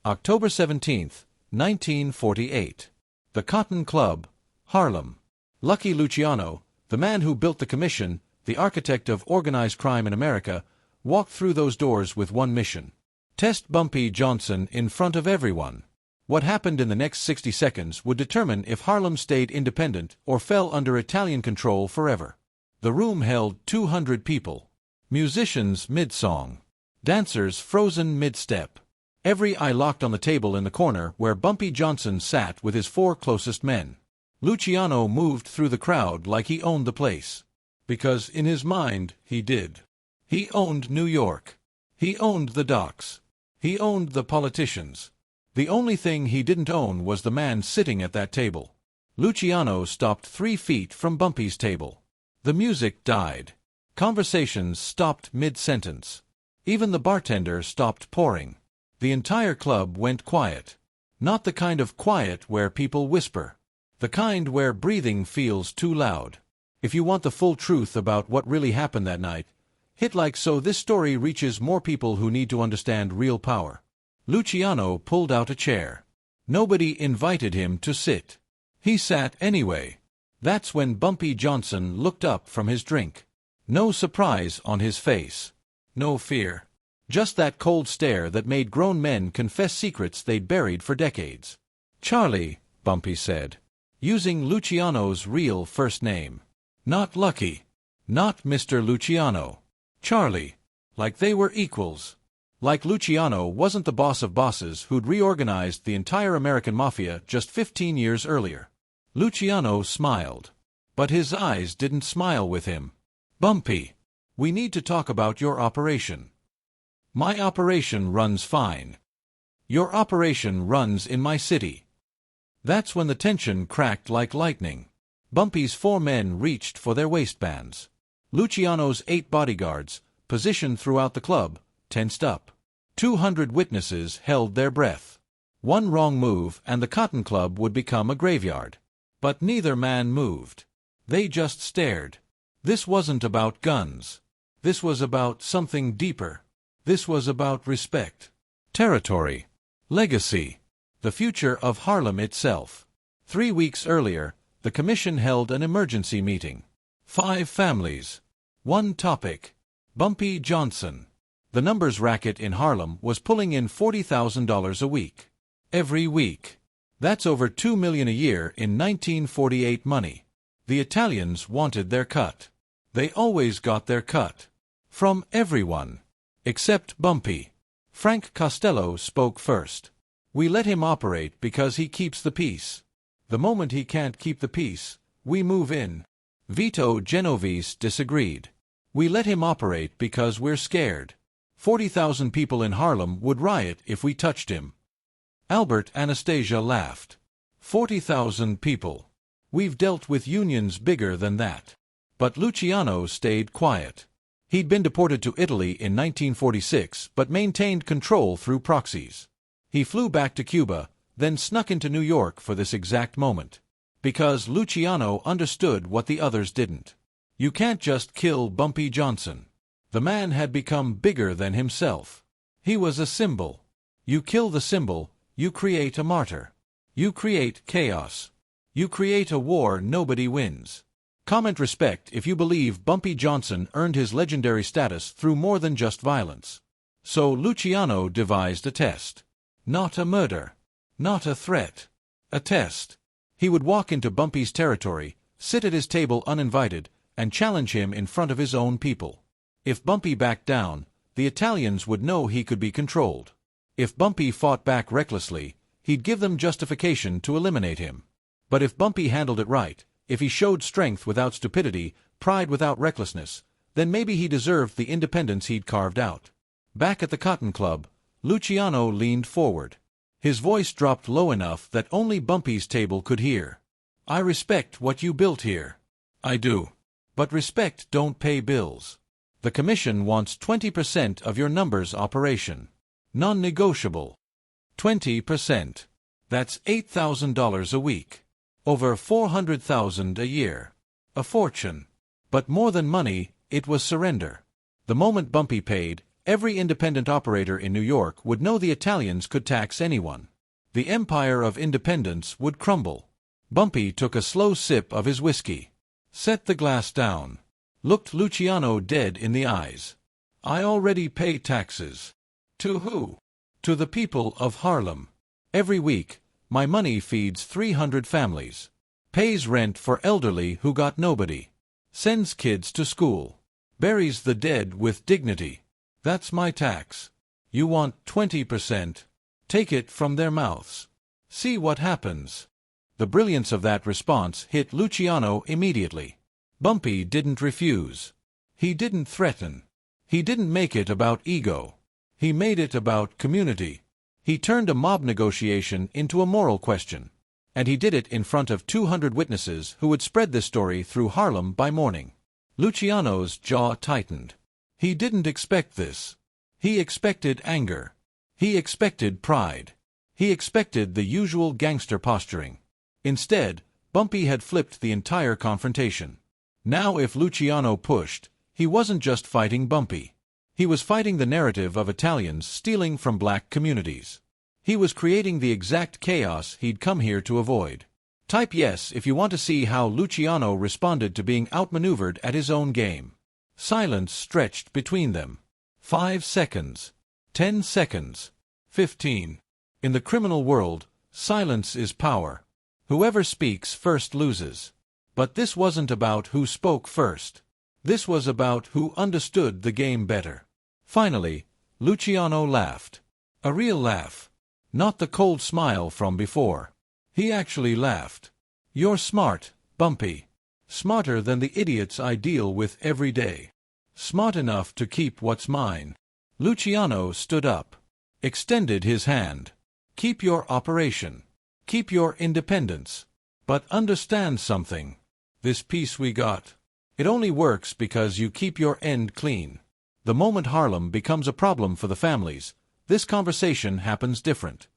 October 17, 1948. The Cotton Club, Harlem. Lucky Luciano, the man who built the commission, the architect of organized crime in America, walked through those doors with one mission: test Bumpy Johnson in front of everyone. What happened in the next 60 seconds would determine if Harlem stayed independent or fell under Italian control forever. The room held 200 people. Musicians mid-song. Dancers frozen mid-step. Every eye locked on the table in the corner where Bumpy Johnson sat with his 4 closest men. Luciano moved through the crowd like he owned the place. Because in his mind, he did. He owned New York. He owned the docks. He owned the politicians. The only thing he didn't own was the man sitting at that table. Luciano stopped 3 feet from Bumpy's table. The music died. Conversations stopped mid-sentence. Even the bartender stopped pouring. The entire club went quiet. Not the kind of quiet where people whisper. The kind where breathing feels too loud. If you want the full truth about what really happened that night, hit like so this story reaches more people who need to understand real power. Luciano pulled out a chair. Nobody invited him to sit. He sat anyway. That's when Bumpy Johnson looked up from his drink. No surprise on his face. No fear. Just that cold stare that made grown men confess secrets they'd buried for decades. "Charlie," Bumpy said, using Luciano's real first name. Not Lucky. Not Mr. Luciano. Charlie. Like they were equals. Like Luciano wasn't the boss of bosses who'd reorganized the entire American mafia just 15 years earlier. Luciano smiled. But his eyes didn't smile with him. "Bumpy, we need to talk about your operation." "My operation runs fine." "Your operation runs in my city." That's when the tension cracked like lightning. Bumpy's 4 men reached for their waistbands. Luciano's 8 bodyguards, positioned throughout the club, tensed up. 200 witnesses held their breath. One wrong move and the Cotton Club would become a graveyard. But neither man moved. They just stared. This wasn't about guns. This was about something deeper. This was about respect. Territory. Legacy. The future of Harlem itself. 3 weeks earlier, the commission held an emergency meeting. 5 families. One topic. Bumpy Johnson. The numbers racket in Harlem was pulling in $40,000 a week. Every week. That's over $2 million a year in 1948 money. The Italians wanted their cut. They always got their cut. From everyone. Except Bumpy. Frank Costello spoke first. "We let him operate because he keeps the peace. The moment he can't keep the peace, we move in." Vito Genovese disagreed. "We let him operate because we're scared. 40,000 people in Harlem would riot if we touched him." Albert Anastasia laughed. 40,000 people. We've dealt with unions bigger than that." But Luciano stayed quiet. He'd been deported to Italy in 1946 but maintained control through proxies. He flew back to Cuba, then snuck into New York for this exact moment. Because Luciano understood what the others didn't. You can't just kill Bumpy Johnson. The man had become bigger than himself. He was a symbol. You kill the symbol, you create a martyr. You create chaos. You create a war nobody wins. Comment respect if you believe Bumpy Johnson earned his legendary status through more than just violence. So Luciano devised a test. Not a murder. Not a threat. A test. He would walk into Bumpy's territory, sit at his table uninvited, and challenge him in front of his own people. If Bumpy backed down, the Italians would know he could be controlled. If Bumpy fought back recklessly, he'd give them justification to eliminate him. But if Bumpy handled it right, if he showed strength without stupidity, pride without recklessness, then maybe he deserved the independence he'd carved out. Back at the Cotton Club, Luciano leaned forward. His voice dropped low enough that only Bumpy's table could hear. "I respect what you built here. I do. But respect don't pay bills. The commission wants 20% of your numbers operation. Non-negotiable. 20%. That's $8,000 a week. Over $400,000 a year. A fortune. But more than money, it was surrender. The moment Bumpy paid, Every independent operator in New York would know the Italians could tax anyone. The empire of independence would crumble. Bumpy took a slow sip of his whiskey, set the glass down, looked Luciano dead in the eyes. I already pay taxes. To who? To the people of Harlem. Every week, my money feeds 300 families, pays rent for elderly who got nobody, sends kids to school, buries the dead with dignity. That's my tax. You want 20%? Take it from their mouths. See what happens. The brilliance of that response hit Luciano immediately. Bumpy didn't refuse. He didn't threaten. He didn't make it about ego. He made it about community. He turned a mob negotiation into a moral question. And he did it in front of 200 witnesses who would spread this story through Harlem by morning. Luciano's jaw tightened. He didn't expect this. He expected anger. He expected pride. He expected the usual gangster posturing. Instead, Bumpy had flipped the entire confrontation. Now if Luciano pushed, he wasn't just fighting Bumpy. He was fighting the narrative of Italians stealing from black communities. He was creating the exact chaos he'd come here to avoid. Type yes if you want to see how Luciano responded to being outmaneuvered at his own game. Silence stretched between them. 5 seconds. 10 seconds. 15. In the criminal world, silence is power. Whoever speaks first loses. But this wasn't about who spoke first. This was about who understood the game better. Finally, Luciano laughed. A real laugh. Not the cold smile from before. He actually laughed. You're smart, Bumpy. Smarter than the idiots I deal with every day. Smart enough to keep what's mine. Luciano stood up, extended his hand. Keep your operation. Keep your independence. But understand something. This peace we got, it only works because you keep your end clean. The moment Harlem becomes a problem for the families, this conversation happens different.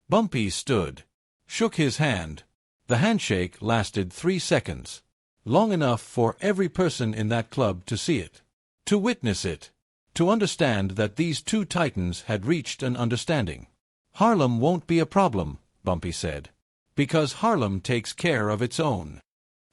Bumpy stood, shook his hand. The handshake lasted 3 seconds. Long enough for every person in that club to see it, to witness it, to understand that these two titans had reached an understanding. Harlem won't be a problem, Bumpy said, because Harlem takes care of its own.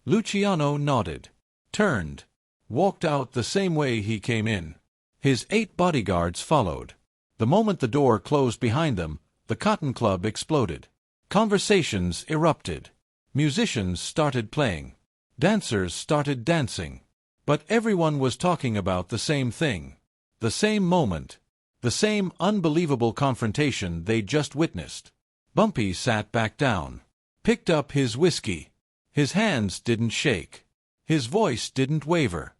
Luciano nodded, turned, walked out the same way he came in. His 8 bodyguards followed. The moment the door closed behind them, the Cotton Club exploded. Conversations erupted. Musicians started playing. Dancers started dancing. But everyone was talking about the same thing. The same moment. The same unbelievable confrontation they'd just witnessed. Bumpy sat back down. Picked up his whiskey. His hands didn't shake. His voice didn't waver.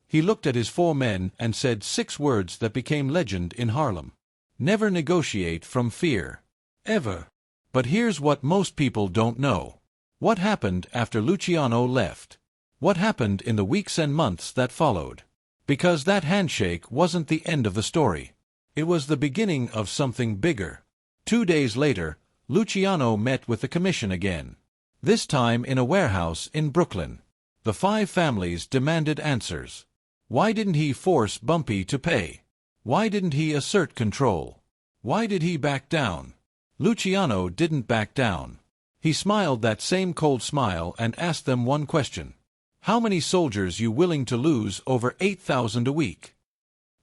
He looked at his 4 men and said 6 words that became legend in Harlem. Never negotiate from fear. Ever. But here's what most people don't know. What happened after Luciano left? What happened in the weeks and months that followed? Because that handshake wasn't the end of the story. It was the beginning of something bigger. 2 days later, Luciano met with the commission again. This time in a warehouse in Brooklyn. The 5 families demanded answers. Why didn't he force Bumpy to pay? Why didn't he assert control? Why did he back down? Luciano didn't back down. He smiled that same cold smile and asked them one question. How many soldiers you willing to lose over 8,000 a week?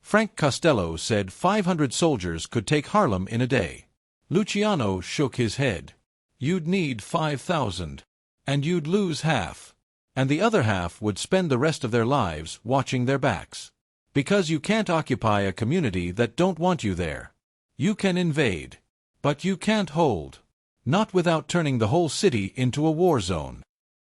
Frank Costello said 500 soldiers could take Harlem in a day. Luciano shook his head. You'd need 5,000. And you'd lose half. And the other half would spend the rest of their lives watching their backs. Because you can't occupy a community that don't want you there. You can invade. But you can't hold. Not without turning the whole city into a war zone.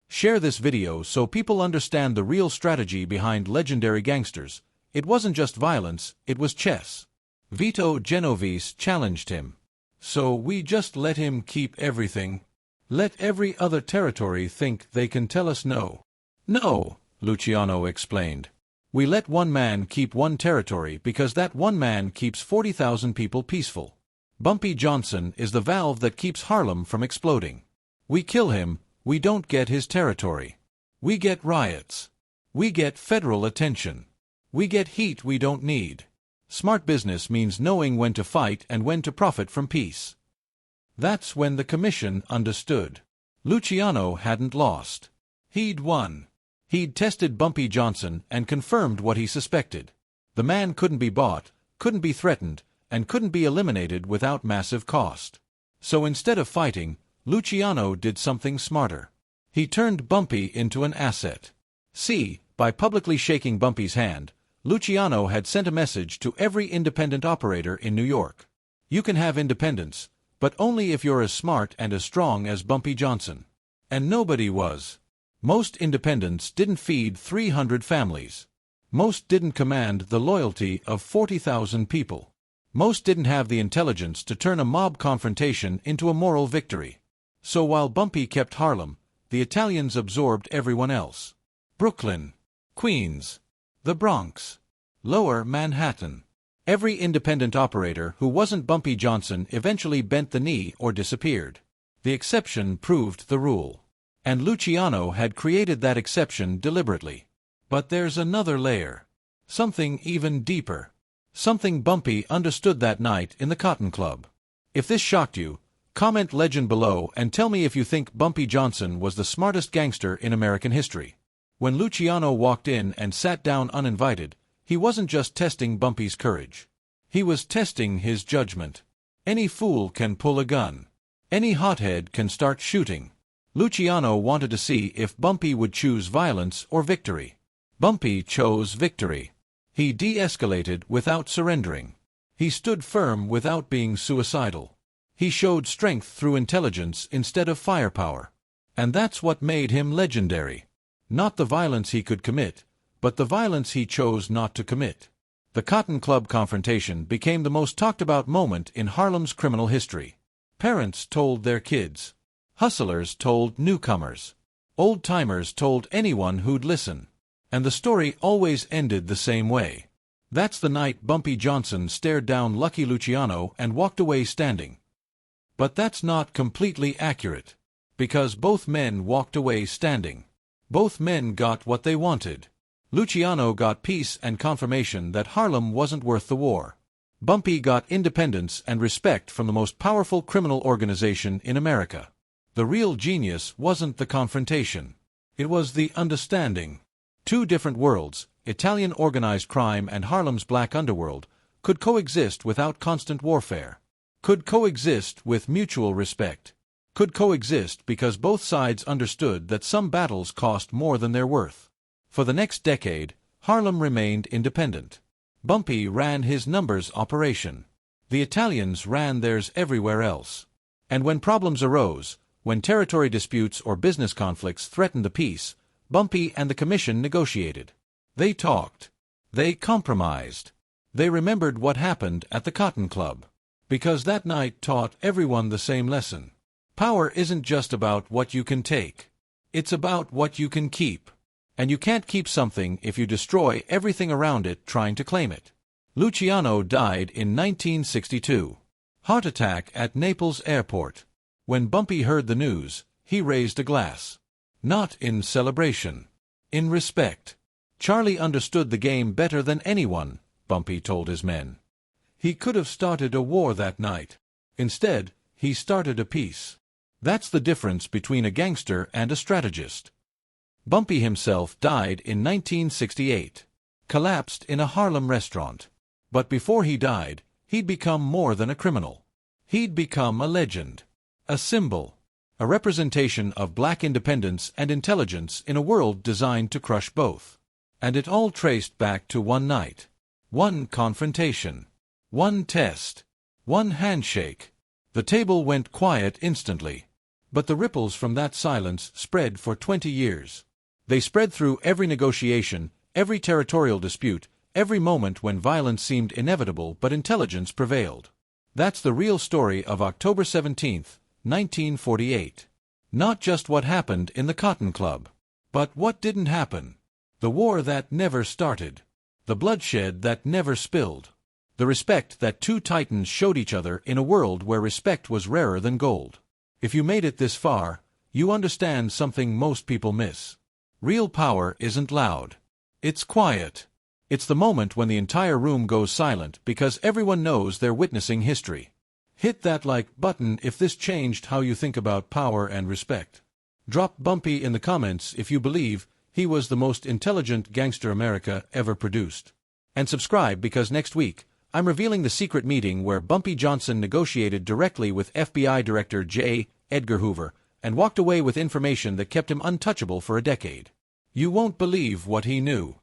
Share this video so people understand the real strategy behind legendary gangsters. It wasn't just violence, it was chess. Vito Genovese challenged him. So we just let him keep everything? Let every other territory think they can tell us no? No, Luciano explained. We let one man keep one territory because that one man keeps 40,000 people peaceful. Bumpy Johnson is the valve that keeps Harlem from exploding. We kill him, we don't get his territory. We get riots. We get federal attention. We get heat we don't need. Smart business means knowing when to fight and when to profit from peace. That's when the commission understood. Luciano hadn't lost. He'd won. He'd tested Bumpy Johnson and confirmed what he suspected. The man couldn't be bought, couldn't be threatened, and couldn't be eliminated without massive cost. So instead of fighting, Luciano did something smarter. He turned Bumpy into an asset. See, by publicly shaking Bumpy's hand, Luciano had sent a message to every independent operator in New York. You can have independence, but only if you're as smart and as strong as Bumpy Johnson. And nobody was. Most independents didn't feed 300 families. Most didn't command the loyalty of 40,000 people. Most didn't have the intelligence to turn a mob confrontation into a moral victory. So while Bumpy kept Harlem, the Italians absorbed everyone else. Brooklyn, Queens, the Bronx, Lower Manhattan. Every independent operator who wasn't Bumpy Johnson eventually bent the knee or disappeared. The exception proved the rule. And Luciano had created that exception deliberately. But there's another layer. Something even deeper. Something Bumpy understood that night in the Cotton Club. If this shocked you, comment legend below and tell me if you think Bumpy Johnson was the smartest gangster in American history. When Luciano walked in and sat down uninvited, he wasn't just testing Bumpy's courage. He was testing his judgment. Any fool can pull a gun. Any hothead can start shooting. Luciano wanted to see if Bumpy would choose violence or victory. Bumpy chose victory. He de-escalated without surrendering. He stood firm without being suicidal. He showed strength through intelligence instead of firepower. And that's what made him legendary. Not the violence he could commit, but the violence he chose not to commit. The Cotton Club confrontation became the most talked-about moment in Harlem's criminal history. Parents told their kids. Hustlers told newcomers. Old-timers told anyone who'd listen. And the story always ended the same way. That's the night Bumpy Johnson stared down Lucky Luciano and walked away standing. But that's not completely accurate. Because both men walked away standing. Both men got what they wanted. Luciano got peace and confirmation that Harlem wasn't worth the war. Bumpy got independence and respect from the most powerful criminal organization in America. The real genius wasn't the confrontation. It was the understanding. Two different worlds, Italian organized crime and Harlem's black underworld, could coexist without constant warfare. Could coexist with mutual respect. Could coexist because both sides understood that some battles cost more than their worth. For the next decade, Harlem remained independent. Bumpy ran his numbers operation. The Italians ran theirs everywhere else. And when problems arose, when territory disputes or business conflicts threatened the peace, Bumpy and the Commission negotiated. They talked. They compromised. They remembered what happened at the Cotton Club. Because that night taught everyone the same lesson. Power isn't just about what you can take. It's about what you can keep. And you can't keep something if you destroy everything around it trying to claim it. Luciano died in 1962. Heart attack at Naples Airport. When Bumpy heard the news, he raised a glass. Not in celebration. In respect. Charlie understood the game better than anyone, Bumpy told his men. He could have started a war that night. Instead, he started a peace. That's the difference between a gangster and a strategist. Bumpy himself died in 1968. Collapsed in a Harlem restaurant. But before he died, he'd become more than a criminal. He'd become a legend. A symbol. A representation of black independence and intelligence in a world designed to crush both. And it all traced back to one night. One confrontation. One test. One handshake. The table went quiet instantly. But the ripples from that silence spread for 20 years. They spread through every negotiation, every territorial dispute, every moment when violence seemed inevitable but intelligence prevailed. That's the real story of October 17, 1948. Not just what happened in the Cotton Club, but what didn't happen. The war that never started. The bloodshed that never spilled. The respect that two titans showed each other in a world where respect was rarer than gold. If you made it this far, you understand something most people miss. Real power isn't loud. It's quiet. It's the moment when the entire room goes silent because everyone knows they're witnessing history. Hit that like button if this changed how you think about power and respect. Drop Bumpy in the comments if you believe he was the most intelligent gangster America ever produced. And subscribe because next week, I'm revealing the secret meeting where Bumpy Johnson negotiated directly with FBI Director J. Edgar Hoover and walked away with information that kept him untouchable for a decade. You won't believe what he knew.